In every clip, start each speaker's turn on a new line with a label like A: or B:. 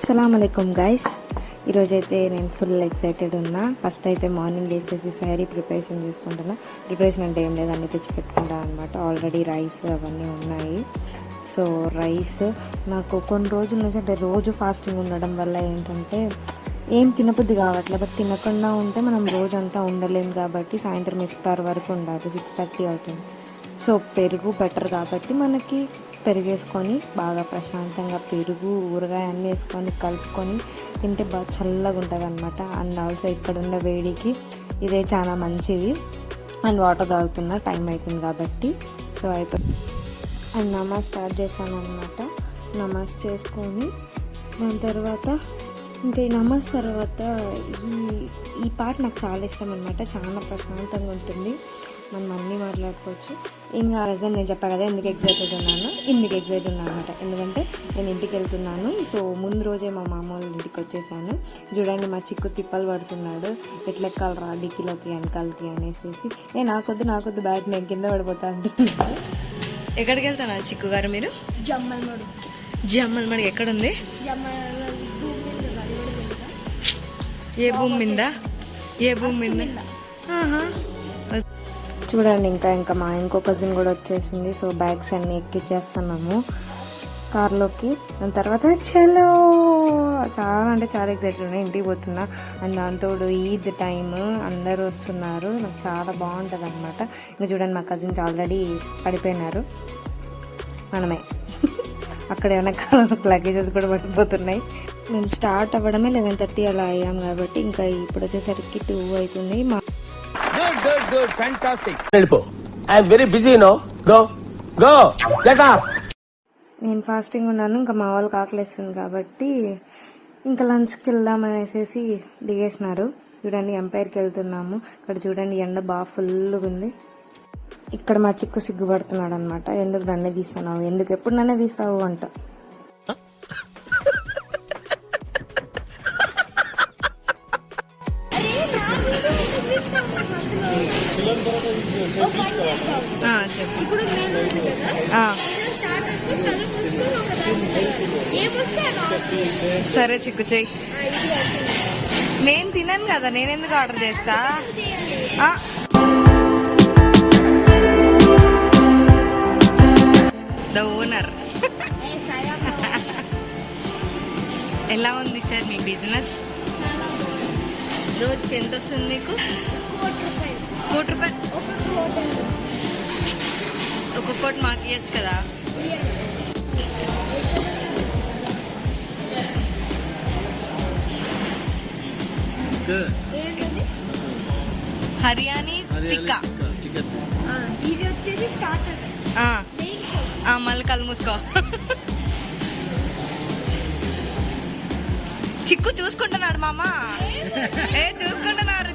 A: అస్సలాముఅలైకుం guys, ఈరోజైతే నేను full excited ఉన్నా. ఫస్ట్ అయితే మార్నింగ్ లేచేసి శారీ ప్రిపరేషన్ చేసుకుంటున్నా. ప్రిపరేషన్ అంటే ఏం లేదు, అన్నీ తెచ్చి పెట్టుకుంటాను అనమాట. ఆల్రెడీ రైస్ అవన్నీ ఉన్నాయి. సో రైస్ నాకు కొన్ని రోజుల నుంచి అంటే రోజు ఫాస్టింగ్ ఉండడం వల్ల ఏంటంటే ఏం తినబుద్ధి కావట్లేదు. బట్ తినకుండా ఉంటే మనం రోజంతా ఉండలేం కాబట్టి సాయంత్రం ఇఫ్తార్ వరకు ఉండాలి. 6:30 అవుతుంది. సో పెరుగు బెటర్ కాబట్టి మనకి పెరుగేసుకొని బాగా ప్రశాంతంగా పెరుగు ఊరగాయ అన్నీ వేసుకొని కలుపుకొని తింటే బాగా చల్లగా ఉంటుంది అనమాట. అండ్ ఆల్సో ఇక్కడ ఉన్న వేడికి ఇదే చాలా మంచిది. అండ్ వాటర్ తాగుతున్నా, టైం అవుతుంది కాబట్టి. సో అయిపోయి అండ్ నమాజ్ స్టార్ట్ చేశాను అనమాట. నమాజ్ చేసుకొని దాని తర్వాత ఇంకా ఈ నమాజ్ తర్వాత ఈ పాట నాకు చాలా ఇష్టం అనమాట. చాలా ప్రశాంతంగా ఉంటుంది, మనం అన్నీ మాట్లాడుకోవచ్చు. ఇంకా రీజన్ నేను చెప్పా కదా ఇందుకు ఎగ్జైటెడ్ ఉన్నాను అనమాట. ఎందుకంటే నేను ఇంటికి వెళ్తున్నాను. సో ముందు రోజే మా మామ వాళ్ళ ఇంటికి వచ్చేసాను. చూడండి మా చిక్కు తిప్పలు పడుతున్నాడు, ఎట్లా ఎక్కాలి రా డిక్కీలోకి వెనకాలకి అనేసి. నాకొద్దు బ్యాగ్ నేను కింద పడిపోతా అంటున్నాను. ఎక్కడికి వెళ్తాను చిక్కు గారు మీరు? జమ్మల్మడి ఎక్కడుంది? ఏ భూమి మీద? చూడండి ఇంకా మా ఇంకో కజిన్ కూడా వచ్చేసింది. సో బ్యాగ్స్ అన్నీ ఎక్కిచ్చేస్తున్నాము కార్లోకి. దాని తర్వాత చలో చాలా అంటే చాలా ఎక్సైటెడ్ ఉన్నాయి. ఇంటికి పోతున్నా. అండ్ దాంతో ఈద్ టైమ్ అందరూ వస్తున్నారు. నాకు చాలా బాగుంటుంది అనమాట. ఇంకా చూడండి మా కజిన్స్ ఆల్రెడీ పడిపోయినారు, మనమే అక్కడ వెనకాల లగేజెస్ కూడా పడిపోతున్నాయి. మేము స్టార్ట్ అవ్వడమే 11:30 అలా అయ్యాం కాబట్టి ఇంకా ఇప్పుడు వచ్చేసరికి 2 అవుతుంది.
B: Good, fantastic. I am very busy now. Go, get off.
A: నేను ఫాస్టింగ్ ఉన్నాను. ఇంకా మా వాళ్ళకి ఆకలిస్తుంది కాబట్టి ఇంకా లంచ్కి వెళ్దామనేసి దిగేసినారు. చూడండి ఎంపైర్కి వెళ్తున్నాము. ఇక్కడ చూడండి ఎండ బాగా ఫుల్గా ఉంది. ఇక్కడ మా చిక్కు సిగ్గుపడుతున్నాడు అనమాట. ఎందుకు నన్నే తీస్తున్నావు, ఎప్పుడు నన్నే తీస్తావు అంట. సరే చిక్కు చెయ్యి. నేను తినను కదా, నేను ఎందుకు ఆర్డర్ చేస్తా? The owner. ఎలా ఉంది సార్ మీ బిజినెస్? రోజుకి ఎంత వస్తుంది మీకు? 1 కోటి రూపాయలు. ఒక్కొక్కటి మాకు ఇవ్వచ్చు కదా. హర్యానీ టిక్కా. మళ్ళీ కళ్ళు మూసుకో. చిక్కు చూసుకుంటున్నాడు మామ. చూసుకుంటున్నాడు.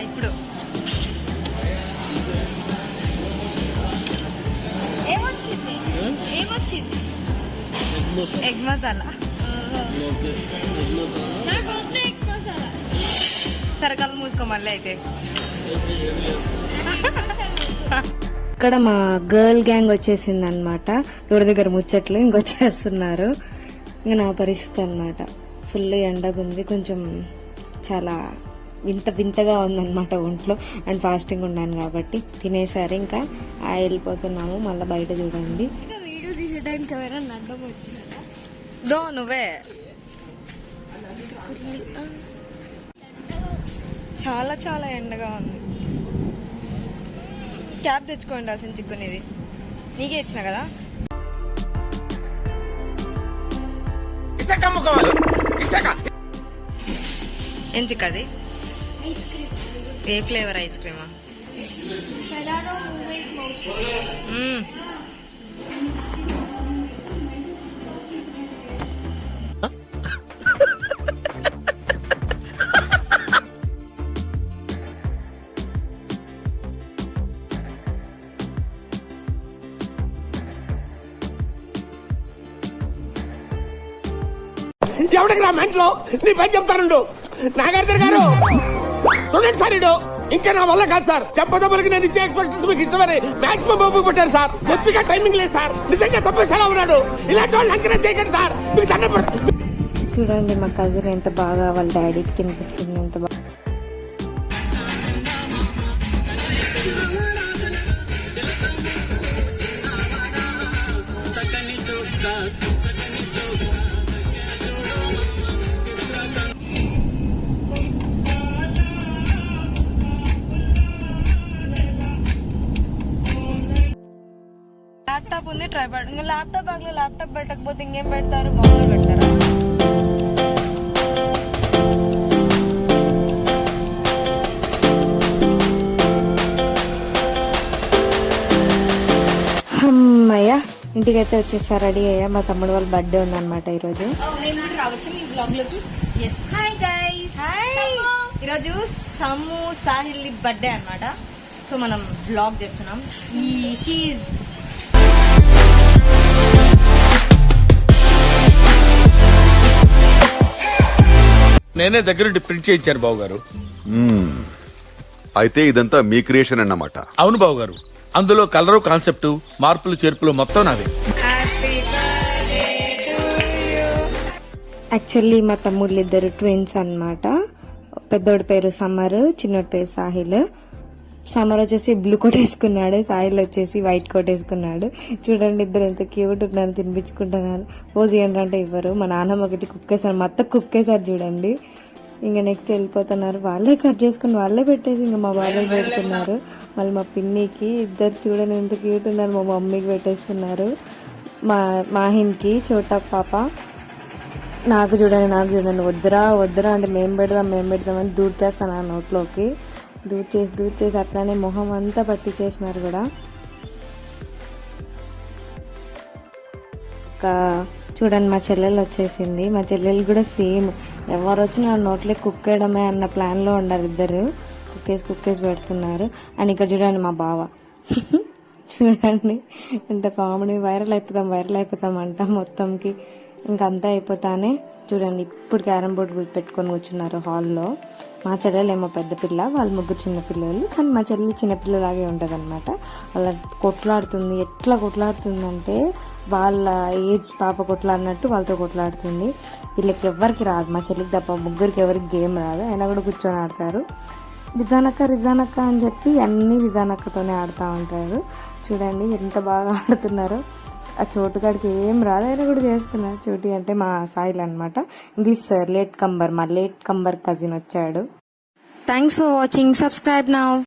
A: ఇప్పుడు ఎగ్ మసాలా. సరే కళ్ళు మూసుకో మళ్ళీ అయితే. ఇక్కడ మా గర్ల్ గ్యాంగ్ వచ్చేసింది అనమాట. రోడ్డు దగ్గర ముచ్చట్లు ఇంకొచ్చేస్తున్నారు. ఇంకా నా పరిస్థితి అనమాట. ఫుల్ ఎండగుంది, కొంచెం చాలా వింతగా ఉందన్నమాట ఒంట్లో. అండ్ ఫాస్టింగ్ ఉన్నాను కాబట్టి తినేసారి ఇంకా వెళ్ళిపోతున్నాము. మళ్ళీ బయట చూడండి. నువ్వే చాలా చాలా ఎండగా ఉంది. క్యాబ్ తెచ్చుకోండి అసలు చిక్కునేది. నీకే ఇచ్చిన కదా. ఏం చిక్కది? ఏ ఫ్లేవర్ ఐస్ క్రీమా?
B: ఎవరికి రా మెంట్లో నీ పని చెప్తానుండు. నాగార్జున గారు చూడండి సార్, ఇంకా నా వల్ల కాదు సార్. చెప్పదబ్బలకి నేను ఇచ్చే ఎక్స్పెక్టేషన్స్ మీకు ఇష్టమని మాక్సిమం బాబు పెట్టారు సార్. కొద్దిగా టైమింగ్ లేదు సార్. నిజంగా తప్పేసేలా ఉన్నాడు. ఇలాంటి వాళ్ళు ఎంకరేజ్ చేయకండి సార్. మీకు దండం పెడతాను.
A: చూడండి మా కజిన్ ఎంత బాగా వాళ్ళ డాడీకి కనిపిస్తుంది, ఎంత బాగా. ల్యాప్టాప్ ఉంది, ట్రైపాడ్. ఇంకా ల్యాప్టాప్ బ్యాగ్లో ల్యాప్టాప్ పెట్టకపోతే ఇంకేం పెడతారు? మామూలు పెడతారా? అమ్మయ్య, ఇంటికైతే వచ్చేసా, రెడీ అయ్యా. మా తమ్ముడు వాళ్ళ బర్త్డే ఉందన్నమాట ఈరోజు.
C: హాయ్ గైస్, ఈరోజు సమ్ము సాహిల్ బర్త్డే అన్నమాట. సో మనం బ్లాగ్ చేస్తున్నాం. ఈ చీజ్
B: నేనే దగ్గరుండి ప్రింట్ చేయించాను బాబు గారు.
D: అయితే ఇదంతా మీ క్రియేషన్ అన్నమాట.
B: అవును బాబు గారు. అందులో కలరు, కాన్సెప్ట్, మార్పులు, చేర్పులు మొత్తం నావే.
A: యాక్చువల్లీ మా తమ్ముళ్ళు ఇద్దరు ట్విన్స్ అన్నమాట. పెద్దోడి పేరు సమర్, చిన్నోడి పేరు సాహిల్. సమర్ వచ్చేసి బ్లూ కోట్ వేసుకున్నాడు, సాహిల్ వచ్చేసి వైట్ కోట్ వేసుకున్నాడు. చూడండి ఇద్దరు ఎంత క్యూట్ ఉన్నారు, తినిపించుకుంటున్నారు. పోజ్ చేయండి అంటే ఇవ్వరు. మా నాన్నమ్మ ఒకటి కుక్కేసారు, మొత్తం కుక్కేసారు చూడండి. ఇంకా నెక్స్ట్ వెళ్ళిపోతున్నారు. వాళ్ళే కట్ చేసుకుని వాళ్ళే పెట్టేసి ఇంకా మా బాబాయ్ పెడుతున్నారు. మళ్ళీ మా పిన్నికి ఇద్దరు చూడండి ఎంత క్యూట్ ఉన్నారు. మా మమ్మీకి పెట్టేస్తున్నారు. మాహిన్కి చోటా పాప. నాకు చూడండి వద్దురా వద్దురా అంటే మేము పెడదామని దూర్ చేస్తాను ఆ నోట్లోకి. దూర్ చేసి అట్లానే మొహం అంతా పట్టించేసినారు కూడా. ఇంకా చూడండి మా చెల్లెలు వచ్చేసింది. మా చెల్లెలు కూడా సేమ్, ఎవరు వచ్చినా నోట్లే కుక్కేయడమే అన్న ప్లాన్లో ఉండాలి ఇద్దరు. కుక్కేసి పెడుతున్నారు. అండ్ ఇక్కడ చూడండి మా బావ చూడండి ఎంత కామెడీ. వైరల్ అయిపోతాం అంట మొత్తంకి. ఇంకంతా అయిపోతానే చూడండి ఇప్పుడు క్యారమ్ బోర్డు పెట్టుకొని కూర్చున్నారు హాల్లో. మా చెల్లెలు ఏమో పెద్ద పిల్ల, వాళ్ళ ముగ్గురు చిన్నపిల్లలు. కానీ మా చెల్లి చిన్నపిల్లలాగే ఉంటుంది అనమాట. వాళ్ళ కొట్లాడుతుంది. ఎట్లా కొట్లాడుతుందంటే వాళ్ళ ఏజ్ పాప కొట్లాడినట్టు వాళ్ళతో కొట్లాడుతుంది. వీళ్ళకి ఎవరికి రాదు, మా చెల్లికి తప్ప ముగ్గురికి ఎవరికి గేమ్ రాదు. అయినా కూడా కూర్చొని ఆడతారు. రిజానక్క అని చెప్పి అన్ని రిజానక్కతోనే ఆడుతూ ఉంటారు. చూడండి ఎంత బాగా ఆడుతున్నారో. ఆ చోటుగాడికి ఏం రాదు, అయినా కూడా చేస్తున్నారు. చోటి అంటే మా సాయిల్ అనమాట. దిస్ మా లేట్ కంబర్ కజిన్ వచ్చాడు. Thanks for watching. Subscribe now.